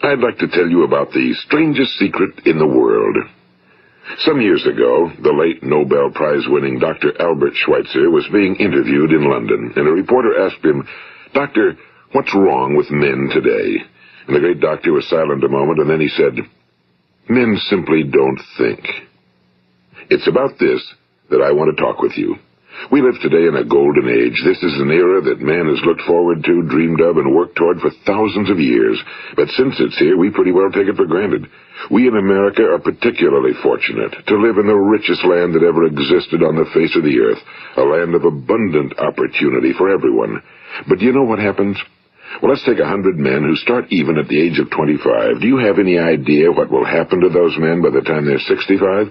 I'd like to tell you about the strangest secret in the world. Some years ago, the late Nobel Prize-winning Dr. Albert Schweitzer was being interviewed in London, and a reporter asked him, "Doctor, what's wrong with men today?" And the great doctor was silent a moment, and then he said, "Men simply don't think." It's about this that I want to talk with you. We live today in a golden age. This is an era that man has looked forward to, dreamed of, and worked toward for thousands of years. But since it's here, we pretty well take it for granted. We in America are particularly fortunate to live in the richest land that ever existed on the face of the earth, a land of abundant opportunity for everyone. But do you know what happens? Well, let's take 100 men who start even at the age of 25. Do you have any idea what will happen to those men by the time they're 65?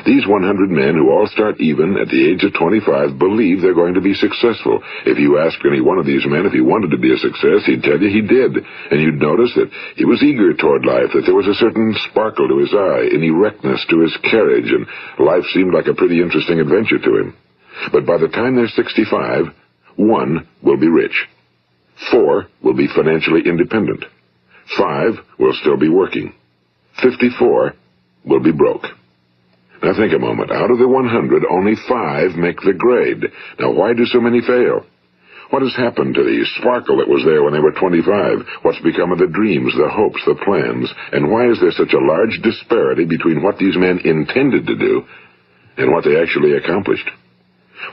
These 100 men who all start even at the age of 25 believe they're going to be successful. If you asked any one of these men if he wanted to be a success, he'd tell you he did. And you'd notice that he was eager toward life, that there was a certain sparkle to his eye, an erectness to his carriage, and life seemed like a pretty interesting adventure to him. But by the time they're 65, 1 will be rich. 4 will be financially independent. 5 will still be working. 54 will be broke. Now think a moment. Out of the 100, only 5 make the grade. Now why do so many fail? What has happened to the sparkle that was there when they were 25? What's become of the dreams, the hopes, the plans? And why is there such a large disparity between what these men intended to do and what they actually accomplished?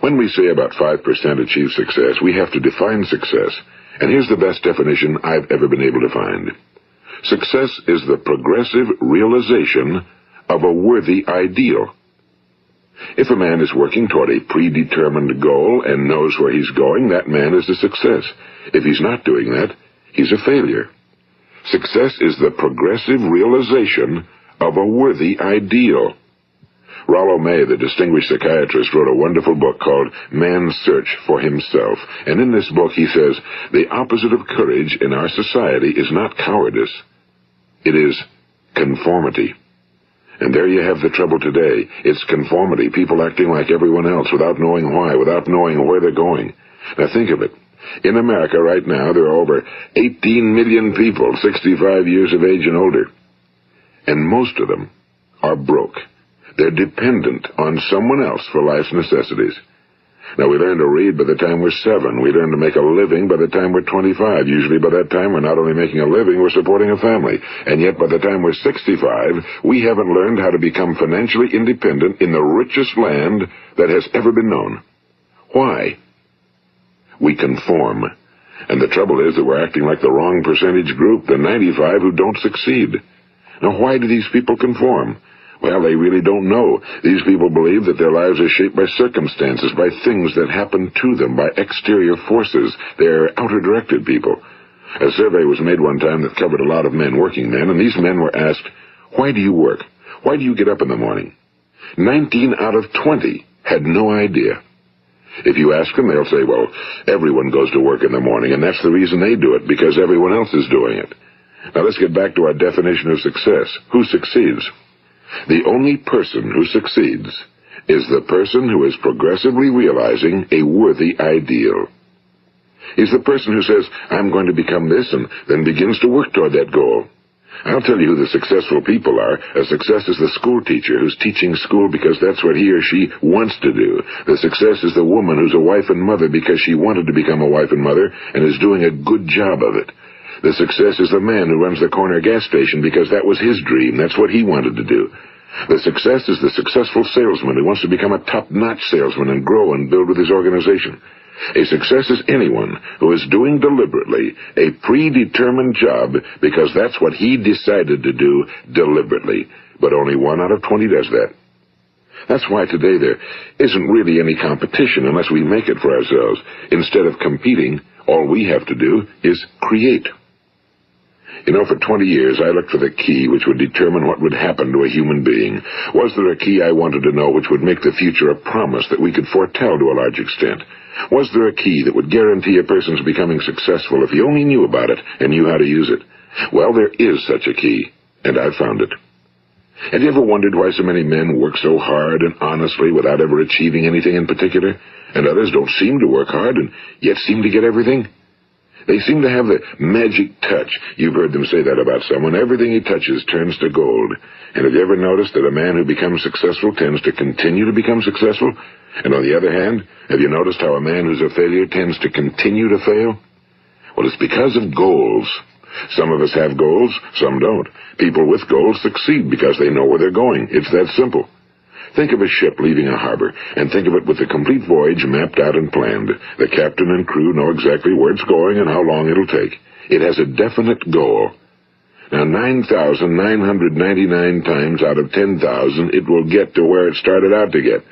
When we say about 5% achieve success, we have to define success. And here's the best definition I've ever been able to find. Success is the progressive realization of a worthy ideal. If a man is working toward a predetermined goal and knows where he's going, that man is a success. If he's not doing that, he's a failure. Success is the progressive realization of a worthy ideal. Rollo May, the distinguished psychiatrist, wrote a wonderful book called Man's Search for Himself. And in this book he says, the opposite of courage in our society is not cowardice. It is conformity. And there you have the trouble today. It's conformity, people acting like everyone else without knowing why, without knowing where they're going. Now think of it. In America right now, there are over 18 million people 65 years of age and older. And most of them are broke. They're dependent on someone else for life's necessities. Now, we learn to read by the time we're 7. We learn to make a living by the time we're 25. Usually by that time, we're not only making a living, we're supporting a family. And yet, by the time we're 65, we haven't learned how to become financially independent in the richest land that has ever been known. Why? We conform. And the trouble is that we're acting like the wrong percentage group, the 95 who don't succeed. Now, why do these people conform? Well, they really don't know. These people believe that their lives are shaped by circumstances, by things that happen to them, by exterior forces. They're outer-directed people. A survey was made one time that covered a lot of men, working men, and these men were asked, "Why do you work? Why do you get up in the morning?" 19 out of 20 had no idea. If you ask them, they'll say, well, everyone goes to work in the morning, and that's the reason they do it, because everyone else is doing it. Now let's get back to our definition of success. Who succeeds? The only person who succeeds is the person who is progressively realizing a worthy ideal. He's the person who says, I'm going to become this, and then begins to work toward that goal. I'll tell you who the successful people are. A success is the school teacher who's teaching school because that's what he or she wants to do. The success is the woman who's a wife and mother because she wanted to become a wife and mother and is doing a good job of it. The success is the man who runs the corner gas station because that was his dream. That's what he wanted to do. The success is the successful salesman who wants to become a top-notch salesman and grow and build with his organization. A success is anyone who is doing deliberately a predetermined job because that's what he decided to do deliberately. But only 1 out of 20 does that. That's why today there isn't really any competition unless we make it for ourselves. Instead of competing, all we have to do is create. You know, for 20 years, I looked for the key which would determine what would happen to a human being. Was there a key I wanted to know which would make the future a promise that we could foretell to a large extent? Was there a key that would guarantee a person's becoming successful if he only knew about it and knew how to use it? Well, there is such a key, and I've found it. Have you ever wondered why so many men work so hard and honestly without ever achieving anything in particular, and others don't seem to work hard and yet seem to get everything? They seem to have the magic touch. You've heard them say that about someone. Everything he touches turns to gold. And have you ever noticed that a man who becomes successful tends to continue to become successful? And on the other hand, have you noticed how a man who's a failure tends to continue to fail? Well, it's because of goals. Some of us have goals, some don't. People with goals succeed because they know where they're going. It's that simple. Think of a ship leaving a harbor, and think of it with the complete voyage mapped out and planned. The captain and crew know exactly where it's going and how long it'll take. It has a definite goal. Now, 9,999 times out of 10,000, it will get to where it started out to get.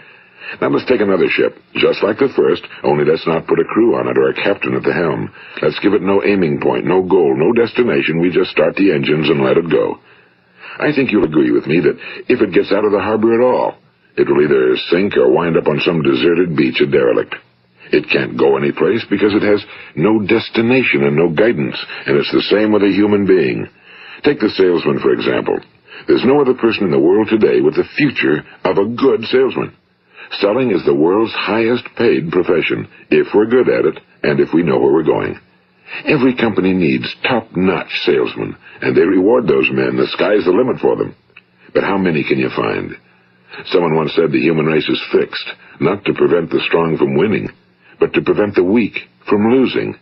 Now let's take another ship, just like the first, only let's not put a crew on it or a captain at the helm. Let's give it no aiming point, no goal, no destination. We just start the engines and let it go. I think you'll agree with me that if it gets out of the harbor at all, it will either sink or wind up on some deserted beach, a derelict. It can't go anyplace because it has no destination and no guidance, and it's the same with a human being. Take the salesman, for example. There's no other person in the world today with the future of a good salesman. Selling is the world's highest paid profession, if we're good at it and if we know where we're going. Every company needs top-notch salesmen, and they reward those men. The sky's the limit for them. But how many can you find? Someone once said the human race is fixed, not to prevent the strong from winning, but to prevent the weak from losing.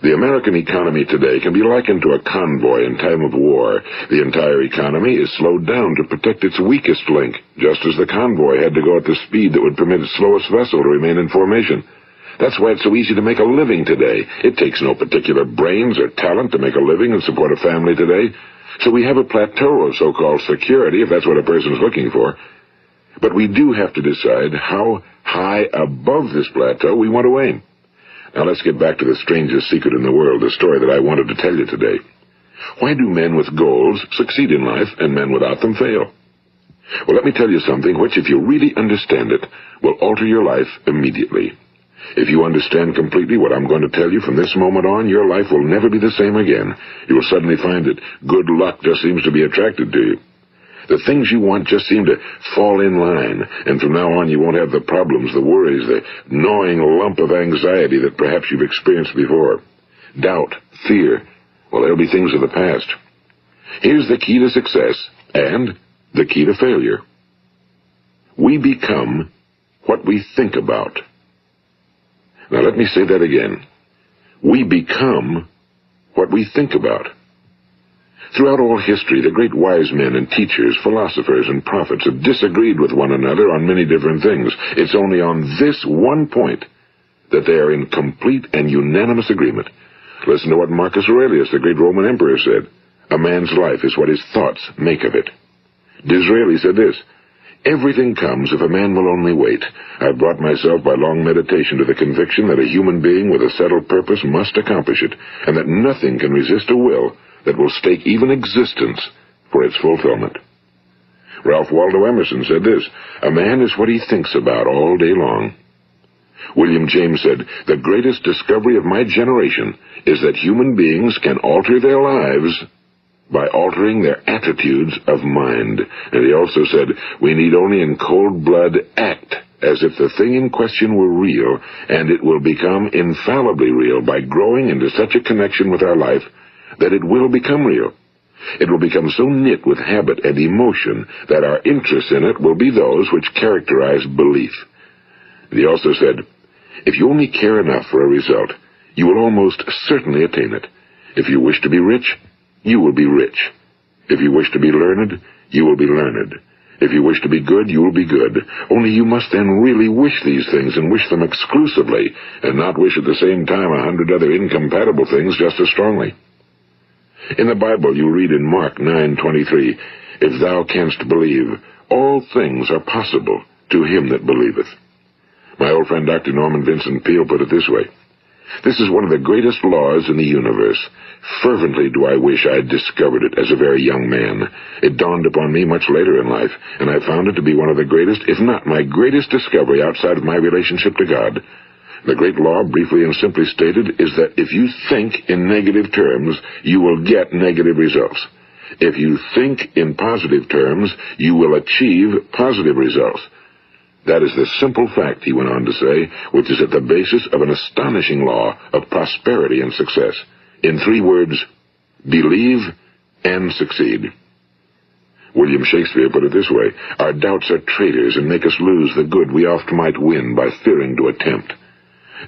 The American economy today can be likened to a convoy in time of war. The entire economy is slowed down to protect its weakest link, just as the convoy had to go at the speed that would permit its slowest vessel to remain in formation. That's why it's so easy to make a living today. It takes no particular brains or talent to make a living and support a family today. So we have a plateau of so-called security, if that's what a person's looking for. But we do have to decide how high above this plateau we want to aim. Now let's get back to the strangest secret in the world, the story that I wanted to tell you today. Why do men with goals succeed in life and men without them fail? Well, let me tell you something which, if you really understand it, will alter your life immediately. If you understand completely what I'm going to tell you from this moment on, your life will never be the same again. You will suddenly find that good luck just seems to be attracted to you. The things you want just seem to fall in line, and from now on you won't have the problems, the worries, the gnawing lump of anxiety that perhaps you've experienced before. Doubt, fear, well, they'll be things of the past. Here's the key to success and the key to failure. We become what we think about. Now let me say that again. We become what we think about. Throughout all history, the great wise men and teachers, philosophers and prophets have disagreed with one another on many different things. It's only on this one point that they are in complete and unanimous agreement. Listen to what Marcus Aurelius, the great Roman emperor, said. A man's life is what his thoughts make of it. Disraeli said this, everything comes if a man will only wait. I've brought myself by long meditation to the conviction that a human being with a settled purpose must accomplish it, and that nothing can resist a will that will stake even existence for its fulfillment. Ralph Waldo Emerson said this, a man is what he thinks about all day long. William James said, the greatest discovery of my generation is that human beings can alter their lives by altering their attitudes of mind. And he also said, we need only in cold blood act as if the thing in question were real, and it will become infallibly real by growing into such a connection with our life that it will become real. It will become so knit with habit and emotion that our interest in it will be those which characterize belief. And he also said, if you only care enough for a result, you will almost certainly attain it. If you wish to be rich, you will be rich. If you wish to be learned, you will be learned. If you wish to be good, you will be good. Only you must then really wish these things and wish them exclusively, and not wish at the same time 100 other incompatible things just as strongly. In the Bible you read in Mark 9:23, if thou canst believe, all things are possible to him that believeth. My old friend Dr. Norman Vincent Peale put it this way, this is one of the greatest laws in the universe. Fervently do I wish I had discovered it as a very young man. It dawned upon me much later in life, and I found it to be one of the greatest, if not my greatest discovery outside of my relationship to God. The great law, briefly and simply stated, is that if you think in negative terms, you will get negative results. If you think in positive terms, you will achieve positive results. That is the simple fact, he went on to say, which is at the basis of an astonishing law of prosperity and success. In 3 words, believe and succeed. William Shakespeare put it this way: our doubts are traitors and make us lose the good we oft might win by fearing to attempt.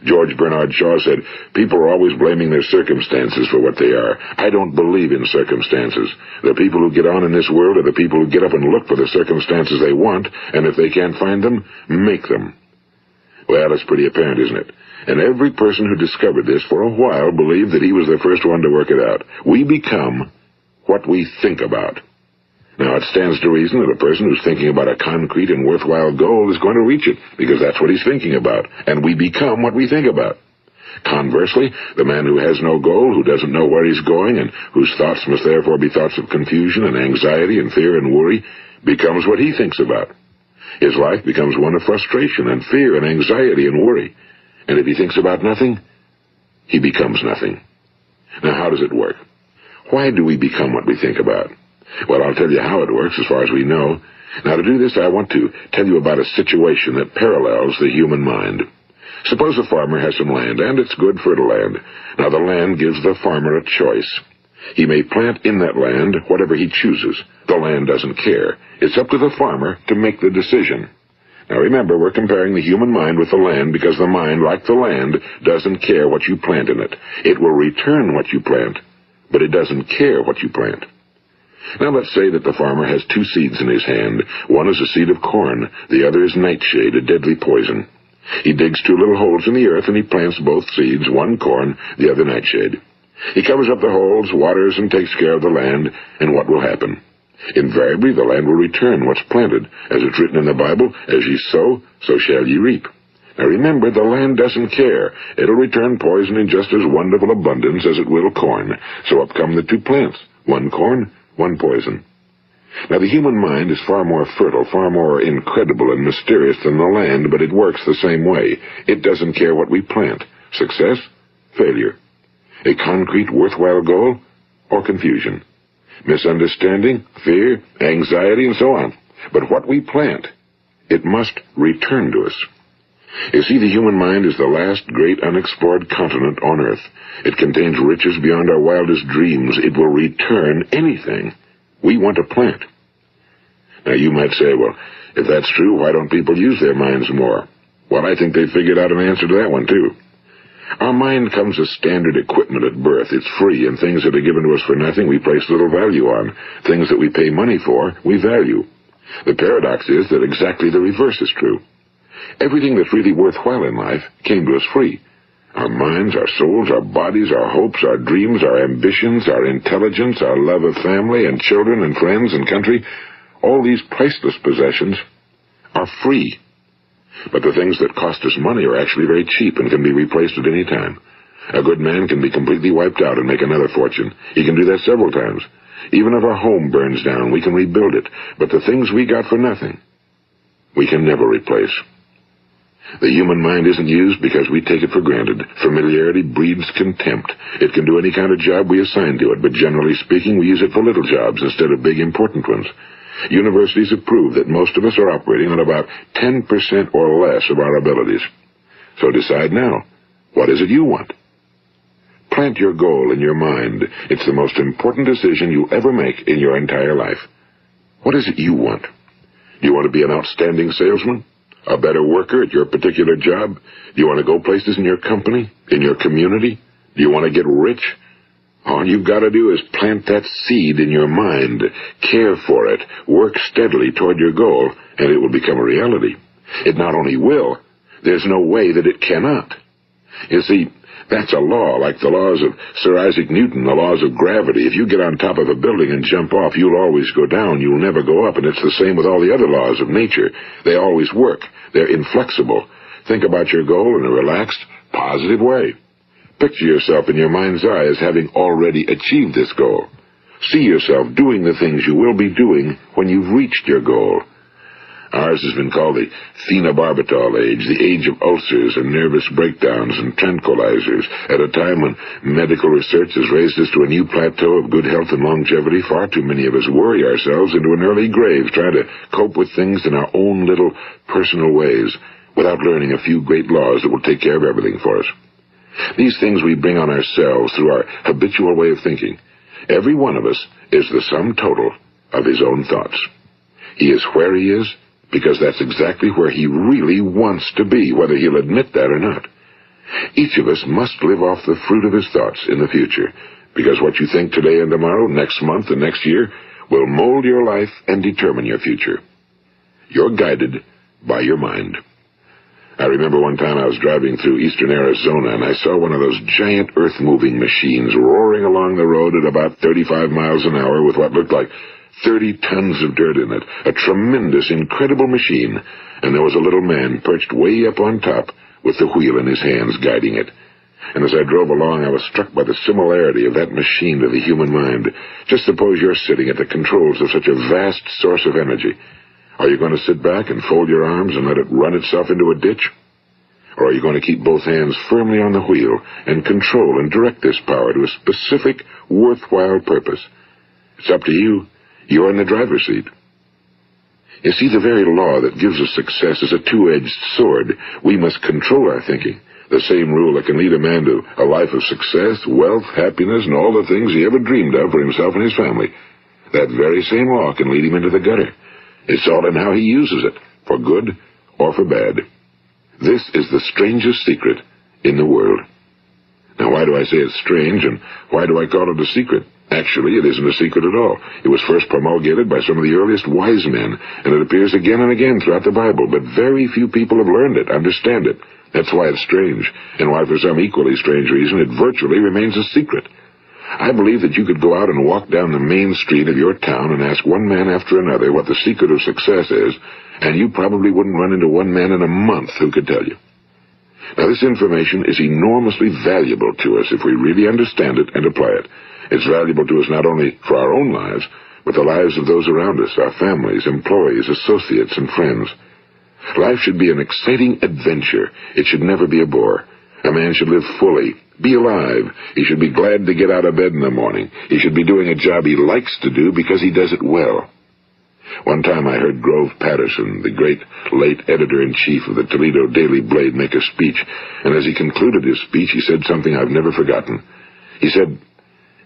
George Bernard Shaw said, people are always blaming their circumstances for what they are. I don't believe in circumstances. The people who get on in this world are the people who get up and look for the circumstances they want, and if they can't find them, make them. Well, it's pretty apparent, isn't it? And every person who discovered this for a while believed that he was the first one to work it out. We become what we think about. Now, it stands to reason that a person who's thinking about a concrete and worthwhile goal is going to reach it, because that's what he's thinking about, and we become what we think about. Conversely, the man who has no goal, who doesn't know where he's going, and whose thoughts must therefore be thoughts of confusion and anxiety and fear and worry, becomes what he thinks about. His life becomes one of frustration and fear and anxiety and worry. And if he thinks about nothing, he becomes nothing. Now, how does it work? Why do we become what we think about? Well, I'll tell you how it works as far as we know. Now, to do this, I want to tell you about a situation that parallels the human mind. Suppose a farmer has some land, and it's good fertile land. Now, the land gives the farmer a choice. He may plant in that land whatever he chooses. The land doesn't care. It's up to the farmer to make the decision. Now, remember, we're comparing the human mind with the land because the mind, like the land, doesn't care what you plant in it. It will return what you plant, but it doesn't care what you plant. Now, let's say that the farmer has 2 seeds in his hand. One is a seed of corn. The other is nightshade, a deadly poison. He digs 2 little holes in the earth, and he plants both seeds, one corn, the other nightshade. He covers up the holes, waters, and takes care of the land, and what will happen? Invariably, the land will return what's planted. As it's written in the Bible, as ye sow, so shall ye reap. Now remember, the land doesn't care. It'll return poison in just as wonderful abundance as it will corn. So up come the 2 plants, one corn, one poison. Now, the human mind is far more fertile, far more incredible and mysterious than the land, but it works the same way. It doesn't care what we plant. Success, failure. A concrete, worthwhile goal, or confusion. Misunderstanding, fear, anxiety, and so on. But what we plant, it must return to us. You see, the human mind is the last great unexplored continent on Earth. It contains riches beyond our wildest dreams. It will return anything we want to plant. Now, you might say, well, if that's true, why don't people use their minds more? Well, I think they figured out an answer to that one, too. Our mind comes as standard equipment at birth. It's free, and things that are given to us for nothing we place little value on. Things that we pay money for, we value. The paradox is that exactly the reverse is true. Everything that's really worthwhile in life came to us free. Our minds, our souls, our bodies, our hopes, our dreams, our ambitions, our intelligence, our love of family and children and friends and country, all these priceless possessions are free. But the things that cost us money are actually very cheap and can be replaced at any time. A good man can be completely wiped out and make another fortune. He can do that several times. Even if our home burns down, we can rebuild it. But the things we got for nothing, we can never replace. The human mind isn't used because we take it for granted. Familiarity breeds contempt. It can do any kind of job we assign to it, but generally speaking, we use it for little jobs instead of big, important ones. Universities have proved that most of us are operating on about 10% or less of our abilities. So decide now, what is it you want? Plant your goal in your mind. It's the most important decision you'll ever make in your entire life. What is it you want? Do you want to be an outstanding salesman? A better worker at your particular job? Do you want to go places in your company? In your community? Do you want to get rich? All you've got to do is plant that seed in your mind, care for it, work steadily toward your goal, and it will become a reality. It not only will, there's no way that it cannot. You see, that's a law, like the laws of Sir Isaac Newton, the laws of gravity. If you get on top of a building and jump off, you'll always go down. You'll never go up, and it's the same with all the other laws of nature. They always work. They're inflexible. Think about your goal in a relaxed, positive way. Picture yourself in your mind's eye as having already achieved this goal. See yourself doing the things you will be doing when you've reached your goal. Ours has been called the phenobarbital age, the age of ulcers and nervous breakdowns and tranquilizers. At a time when medical research has raised us to a new plateau of good health and longevity, far too many of us worry ourselves into an early grave trying to cope with things in our own little personal ways without learning a few great laws that will take care of everything for us. These things we bring on ourselves through our habitual way of thinking. Every one of us is the sum total of his own thoughts. He is where he is because that's exactly where he really wants to be, whether he'll admit that or not. Each of us must live off the fruit of his thoughts in the future, because what you think today and tomorrow, next month and next year, will mold your life and determine your future. You're guided by your mind. I remember one time I was driving through eastern Arizona, and I saw one of those giant earth-moving machines roaring along the road at about 35 miles an hour with what looked like 30 tons of dirt in it. A tremendous, incredible machine, and there was a little man perched way up on top with the wheel in his hands guiding it. And as I drove along, I was struck by the similarity of that machine to the human mind. Just suppose you're sitting at the controls of such a vast source of energy. Are you going to sit back and fold your arms and let it run itself into a ditch? Or are you going to keep both hands firmly on the wheel and control and direct this power to a specific, worthwhile purpose? It's up to you. You're in the driver's seat. You see, the very law that gives us success is a two-edged sword. We must control our thinking. The same rule that can lead a man to a life of success, wealth, happiness, and all the things he ever dreamed of for himself and his family. That very same law can lead him into the gutter. It's all in how he uses it, for good or for bad. This is the strangest secret in the world. Now, why do I say it's strange, and why do I call it a secret? Actually, it isn't a secret at all. It was first promulgated by some of the earliest wise men, and it appears again and again throughout the Bible, but very few people have learned it, understand it. That's why it's strange, and why for some equally strange reason it virtually remains a secret. I believe that you could go out and walk down the main street of your town and ask one man after another what the secret of success is, and you probably wouldn't run into one man in a month who could tell you. Now, this information is enormously valuable to us if we really understand it and apply it. It's valuable to us not only for our own lives, but the lives of those around us, our families, employees, associates, and friends. Life should be an exciting adventure. It should never be a bore. A man should live fully, be alive. He should be glad to get out of bed in the morning. He should be doing a job he likes to do because he does it well. One time I heard Grove Patterson, the great late editor-in-chief of the Toledo Daily Blade, make a speech, and as he concluded his speech, he said something I've never forgotten. He said,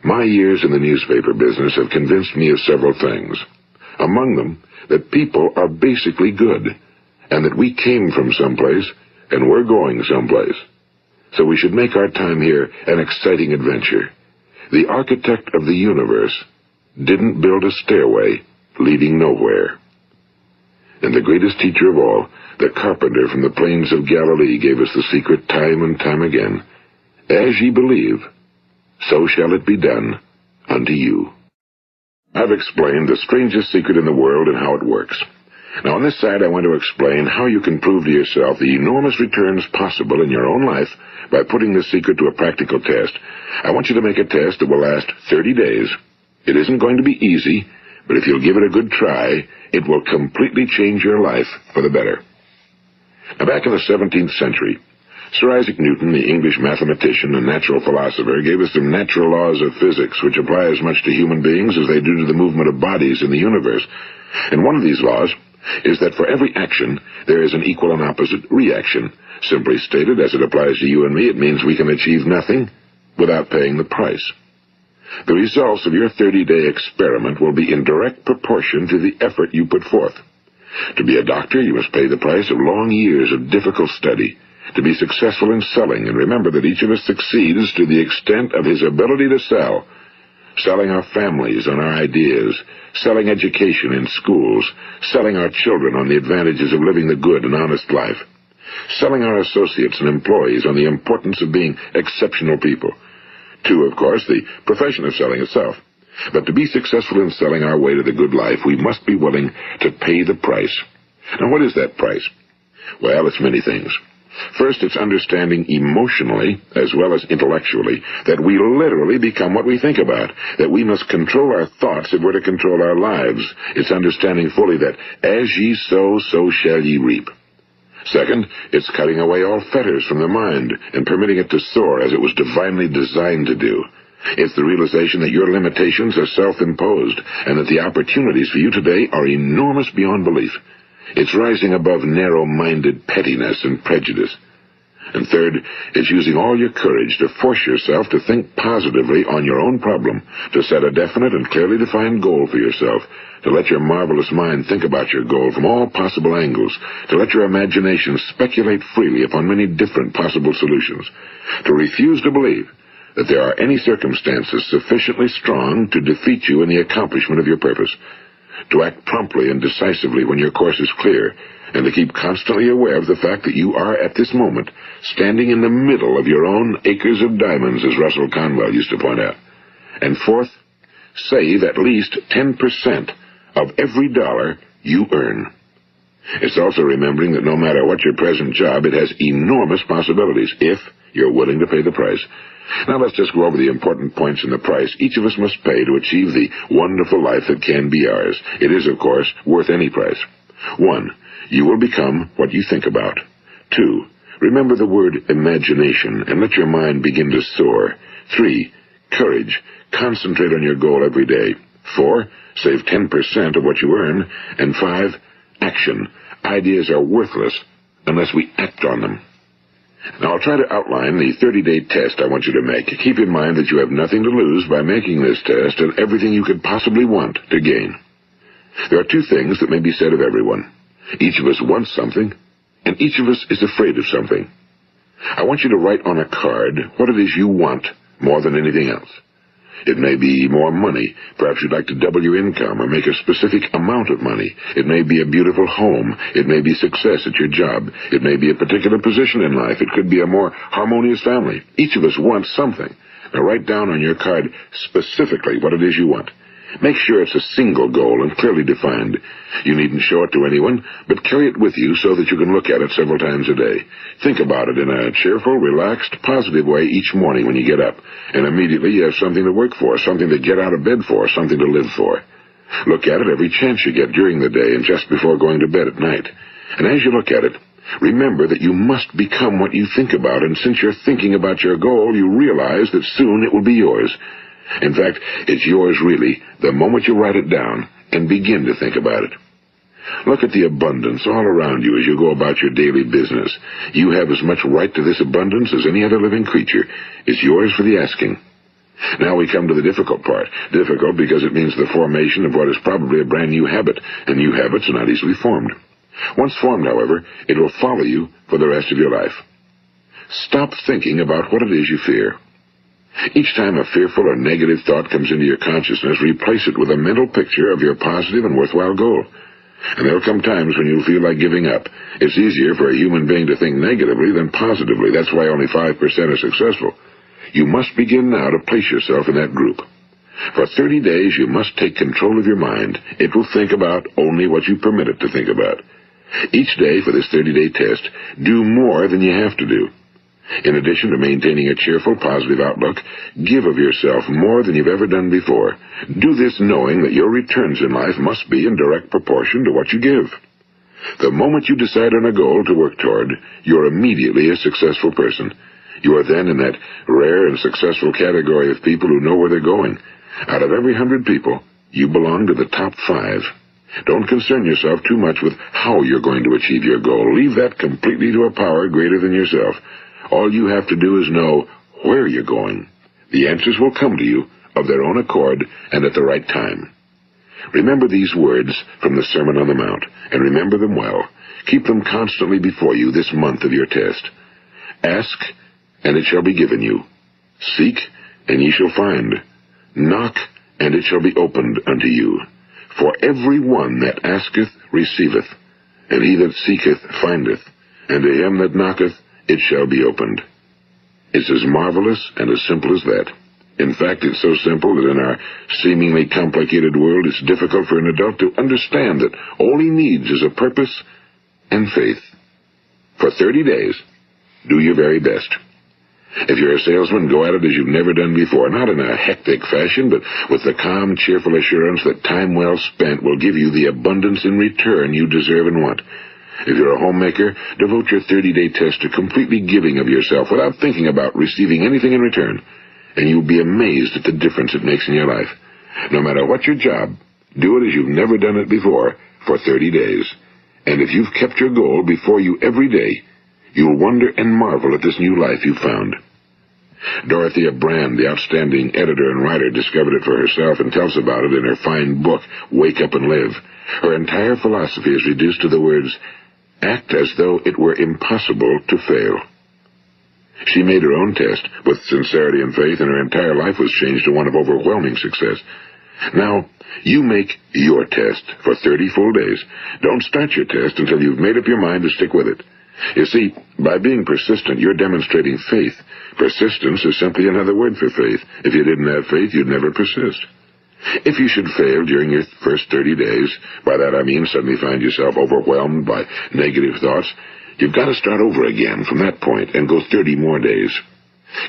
"My years in the newspaper business have convinced me of several things. Among them, that people are basically good, and that we came from someplace, and we're going someplace. So we should make our time here an exciting adventure. The architect of the universe didn't build a stairway leading nowhere." And the greatest teacher of all, the carpenter from the plains of Galilee, gave us the secret time and time again. As ye believe, so shall it be done unto you. I've explained the strangest secret in the world and how it works. Now, on this side, I want to explain how you can prove to yourself the enormous returns possible in your own life by putting this secret to a practical test. I want you to make a test that will last 30 days. It isn't going to be easy, but if you'll give it a good try, it will completely change your life for the better. Now, back in the 17th century, Sir Isaac Newton, the English mathematician and natural philosopher, gave us some natural laws of physics which apply as much to human beings as they do to the movement of bodies in the universe. And one of these laws is that for every action, there is an equal and opposite reaction. Simply stated, as it applies to you and me, it means we can achieve nothing without paying the price. The results of your 30-day experiment will be in direct proportion to the effort you put forth. To be a doctor, you must pay the price of long years of difficult study. To be successful in selling, and remember that each of us succeeds to the extent of his ability to sell. Selling our families on our ideas, selling education in schools, selling our children on the advantages of living the good and honest life, selling our associates and employees on the importance of being exceptional people. To, of course, the profession of selling itself. But to be successful in selling our way to the good life, we must be willing to pay the price. Now, what is that price? Well, it's many things. First, it's understanding emotionally, as well as intellectually, that we literally become what we think about, that we must control our thoughts if we're to control our lives. It's understanding fully that as ye sow, so shall ye reap. Second, it's cutting away all fetters from the mind and permitting it to soar as it was divinely designed to do. It's the realization that your limitations are self-imposed and that the opportunities for you today are enormous beyond belief. It's rising above narrow-minded pettiness and prejudice. And third, it's using all your courage to force yourself to think positively on your own problem, to set a definite and clearly defined goal for yourself, to let your marvelous mind think about your goal from all possible angles, to let your imagination speculate freely upon many different possible solutions, to refuse to believe that there are any circumstances sufficiently strong to defeat you in the accomplishment of your purpose, to act promptly and decisively when your course is clear, and to keep constantly aware of the fact that you are, at this moment, standing in the middle of your own acres of diamonds, as Russell Conwell used to point out. And fourth, save at least 10% of every dollar you earn. It's also remembering that no matter what your present job, it has enormous possibilities, if you're willing to pay the price. Now let's just go over the important points in the price each of us must pay to achieve the wonderful life that can be ours. It is, of course, worth any price. 1. You will become what you think about. 2. Remember the word imagination and let your mind begin to soar. 3. Courage. Concentrate on your goal every day. 4. Save 10% of what you earn. And 5. Action. Ideas are worthless unless we act on them. Now, I'll try to outline the 30-day test I want you to make. Keep in mind that you have nothing to lose by making this test and everything you could possibly want to gain. There are 2 things that may be said of everyone. Each of us wants something, and each of us is afraid of something. I want you to write on a card what it is you want more than anything else. It may be more money. Perhaps you'd like to double your income or make a specific amount of money. It may be a beautiful home. It may be success at your job. It may be a particular position in life. It could be a more harmonious family. Each of us wants something. Now write down on your card specifically what it is you want. Make sure it's a single goal and clearly defined. You needn't show it to anyone, but carry it with you so that you can look at it several times a day. Think about it in a cheerful, relaxed, positive way each morning when you get up, and immediately you have something to work for, something to get out of bed for, something to live for. Look at it every chance you get during the day and just before going to bed at night. And as you look at it, remember that you must become what you think about, and since you're thinking about your goal, you realize that soon it will be yours. In fact, it's yours really the moment you write it down and begin to think about it. Look at the abundance all around you as you go about your daily business. You have as much right to this abundance as any other living creature. It's yours for the asking. Now we come to the difficult part. Difficult because it means the formation of what is probably a brand new habit, and new habits are not easily formed. Once formed, however, it will follow you for the rest of your life. Stop thinking about what it is you fear. Each time a fearful or negative thought comes into your consciousness, replace it with a mental picture of your positive and worthwhile goal. And there'll come times when you'll feel like giving up. It's easier for a human being to think negatively than positively. That's why only 5% are successful. You must begin now to place yourself in that group. For 30 days, you must take control of your mind. It will think about only what you permit it to think about. Each day for this 30-day test, do more than you have to do. In addition to maintaining a cheerful, positive outlook, give of yourself more than you've ever done before. Do this knowing that your returns in life must be in direct proportion to what you give. The moment you decide on a goal to work toward, you're immediately a successful person. You are then in that rare and successful category of people who know where they're going. Out of every 100 people, you belong to the top 5. Don't concern yourself too much with how you're going to achieve your goal. Leave that completely to a power greater than yourself. All you have to do is know where you're going. The answers will come to you of their own accord and at the right time. Remember these words from the Sermon on the Mount, and remember them well. Keep them constantly before you this month of your test. Ask, and it shall be given you. Seek, and ye shall find. Knock, and it shall be opened unto you. For every one that asketh receiveth, and he that seeketh findeth, and to him that knocketh it shall be opened. It's as marvelous and as simple as that. In fact, it's so simple that in our seemingly complicated world, it's difficult for an adult to understand that all he needs is a purpose and faith. For 30 days, Do your very best. If you're a salesman, go at it as you've never done before, not in a hectic fashion, but with the calm, cheerful assurance that time well spent will give you the abundance in return you deserve and want. If you're a homemaker, devote your 30-day test to completely giving of yourself without thinking about receiving anything in return, and you'll be amazed at the difference it makes in your life. No matter what your job, do it as you've never done it before for 30 days. And if you've kept your goal before you every day, you'll wonder and marvel at this new life you've found. Dorothea Brand, the outstanding editor and writer, discovered it for herself and tells about it in her fine book, Wake Up and Live. Her entire philosophy is reduced to the words, act as though it were impossible to fail. She made her own test with sincerity and faith, and her entire life was changed to one of overwhelming success. Now, you make your test for 30 full days. Don't start your test until you've made up your mind to stick with it. You see, by being persistent, you're demonstrating faith. Persistence is simply another word for faith. If you didn't have faith, you'd never persist. If you should fail during your first 30 days, by that I mean suddenly find yourself overwhelmed by negative thoughts, you've got to start over again from that point and go 30 more days.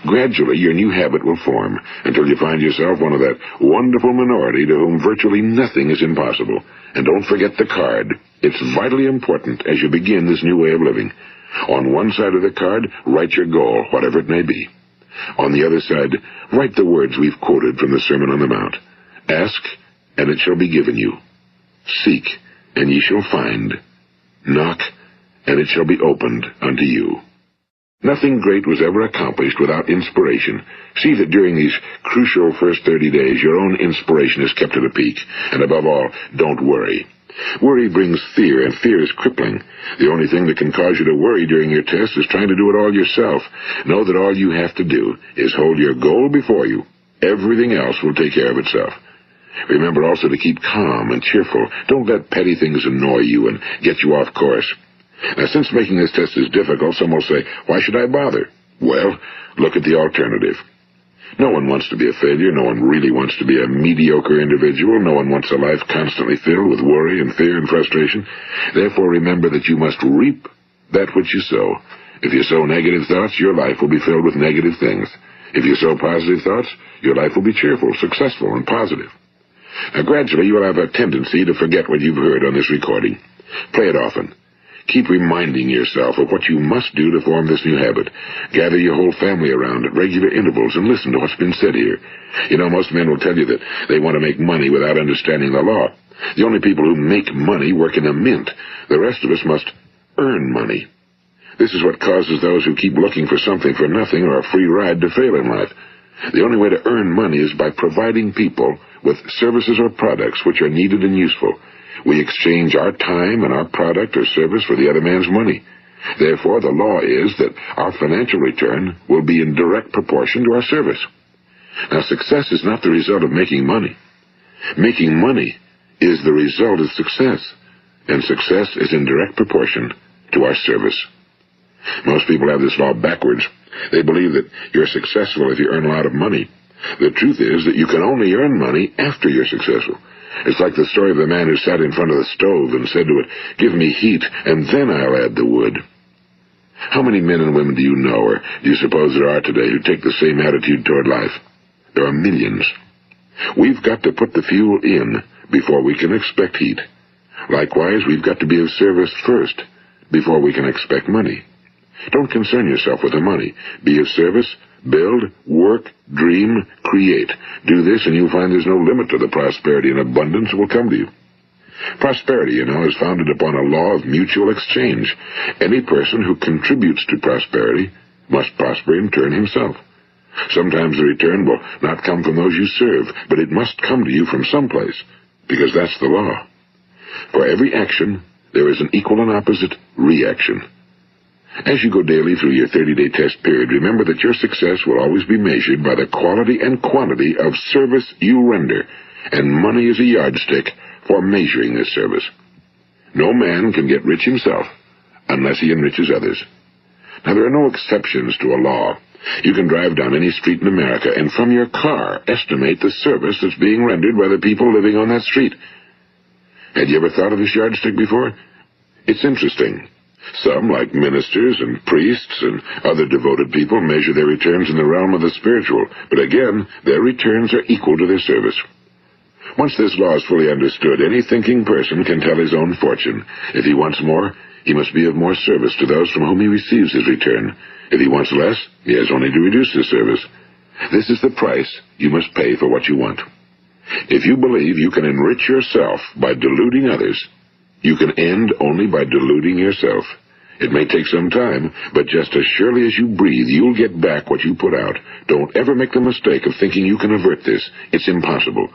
Gradually, your new habit will form until you find yourself one of that wonderful minority to whom virtually nothing is impossible. And don't forget the card. It's vitally important as you begin this new way of living. On one side of the card, write your goal, whatever it may be. On the other side, write the words we've quoted from the Sermon on the Mount. Ask, and it shall be given you. Seek, and ye shall find. Knock, and it shall be opened unto you. Nothing great was ever accomplished without inspiration. See that during these crucial first 30 days, your own inspiration is kept at a peak. And above all, don't worry. Worry brings fear, and fear is crippling. The only thing that can cause you to worry during your test is trying to do it all yourself. Know that all you have to do is hold your goal before you. Everything else will take care of itself. Remember also to keep calm and cheerful. Don't let petty things annoy you and get you off course. Now, since making this test is difficult, some will say, why should I bother? Well, look at the alternative. No one wants to be a failure. No one really wants to be a mediocre individual. No one wants a life constantly filled with worry and fear and frustration. Therefore, remember that you must reap that which you sow. If you sow negative thoughts, your life will be filled with negative things. If you sow positive thoughts, your life will be cheerful, successful, and positive. Now, gradually, you will have a tendency to forget what you've heard on this recording. Play it often. Keep reminding yourself of what you must do to form this new habit. Gather your whole family around at regular intervals and listen to what's been said here. You know, most men will tell you that they want to make money without understanding the law. The only people who make money work in a mint. The rest of us must earn money. This is what causes those who keep looking for something for nothing or a free ride to fail in life. The only way to earn money is by providing people with services or products which are needed and useful. We exchange our time and our product or service for the other man's money. Therefore, the law is that our financial return will be in direct proportion to our service. Now, success is not the result of making money. Making money is the result of success, and success is in direct proportion to our service. Most people have this law backwards. They believe that you're successful if you earn a lot of money. The truth is that you can only earn money after you're successful. It's like the story of the man who sat in front of the stove and said to it, "Give me heat, and then I'll add the wood." How many men and women do you know, or do you suppose there are today, who take the same attitude toward life? There are millions. We've got to put the fuel in before we can expect heat. Likewise, we've got to be of service first before we can expect money. Don't concern yourself with the money. Be of service, build, work, dream, create. Do this, and you'll find there's no limit to the prosperity and abundance that will come to you. Prosperity, you know, is founded upon a law of mutual exchange. Any person who contributes to prosperity must prosper in turn himself. Sometimes the return will not come from those you serve, but it must come to you from someplace, because that's the law. For every action, there is an equal and opposite reaction. As you go daily through your 30-day test period, remember that your success will always be measured by the quality and quantity of service you render, and money is a yardstick for measuring this service. No man can get rich himself unless he enriches others. Now, there are no exceptions to a law. You can drive down any street in America and from your car estimate the service that's being rendered by the people living on that street. Had you ever thought of this yardstick before? It's interesting. Some, like ministers and priests and other devoted people, measure their returns in the realm of the spiritual, but again, their returns are equal to their service. Once this law is fully understood, any thinking person can tell his own fortune. If he wants more, he must be of more service to those from whom he receives his return. If he wants less, he has only to reduce his service. This is the price you must pay for what you want. If you believe you can enrich yourself by deluding others, you can end only by deluding yourself. It may take some time, but just as surely as you breathe, you'll get back what you put out. Don't ever make the mistake of thinking you can avert this. It's impossible.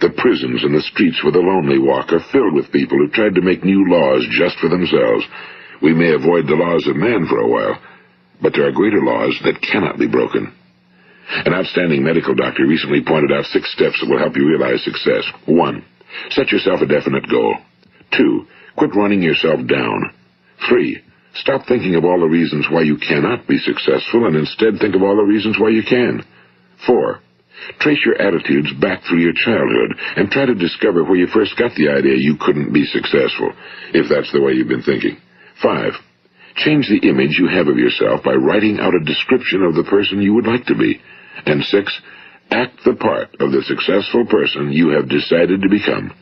The prisons and the streets where the lonely walk are filled with people who tried to make new laws just for themselves. We may avoid the laws of man for a while, but there are greater laws that cannot be broken. An outstanding medical doctor recently pointed out 6 steps that will help you realize success. 1. Set yourself a definite goal. 2. Quit running yourself down. 3. Stop thinking of all the reasons why you cannot be successful and instead think of all the reasons why you can. 4. Trace your attitudes back through your childhood and try to discover where you first got the idea you couldn't be successful, if that's the way you've been thinking. 5. Change the image you have of yourself by writing out a description of the person you would like to be. And 6. Act the part of the successful person you have decided to become.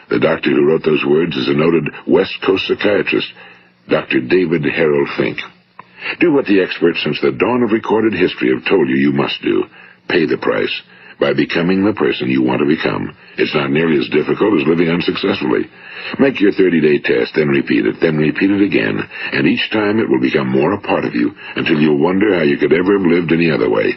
The doctor who wrote those words is a noted West Coast psychiatrist, Dr. David Harold Fink. Do what the experts since the dawn of recorded history have told you you must do. Pay the price by becoming the person you want to become. It's not nearly as difficult as living unsuccessfully. Make your 30-day test, then repeat it again, and each time it will become more a part of you until you'll wonder how you could ever have lived any other way.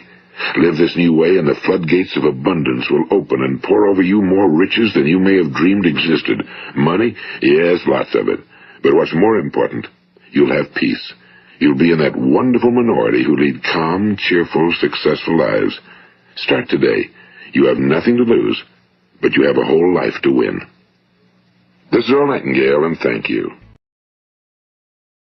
Live this new way and the floodgates of abundance will open and pour over you more riches than you may have dreamed existed. Money? Yes, lots of it. But what's more important, you'll have peace. You'll be in that wonderful minority who lead calm, cheerful, successful lives. Start today. You have nothing to lose, but you have a whole life to win. This is Earl Nightingale, and thank you.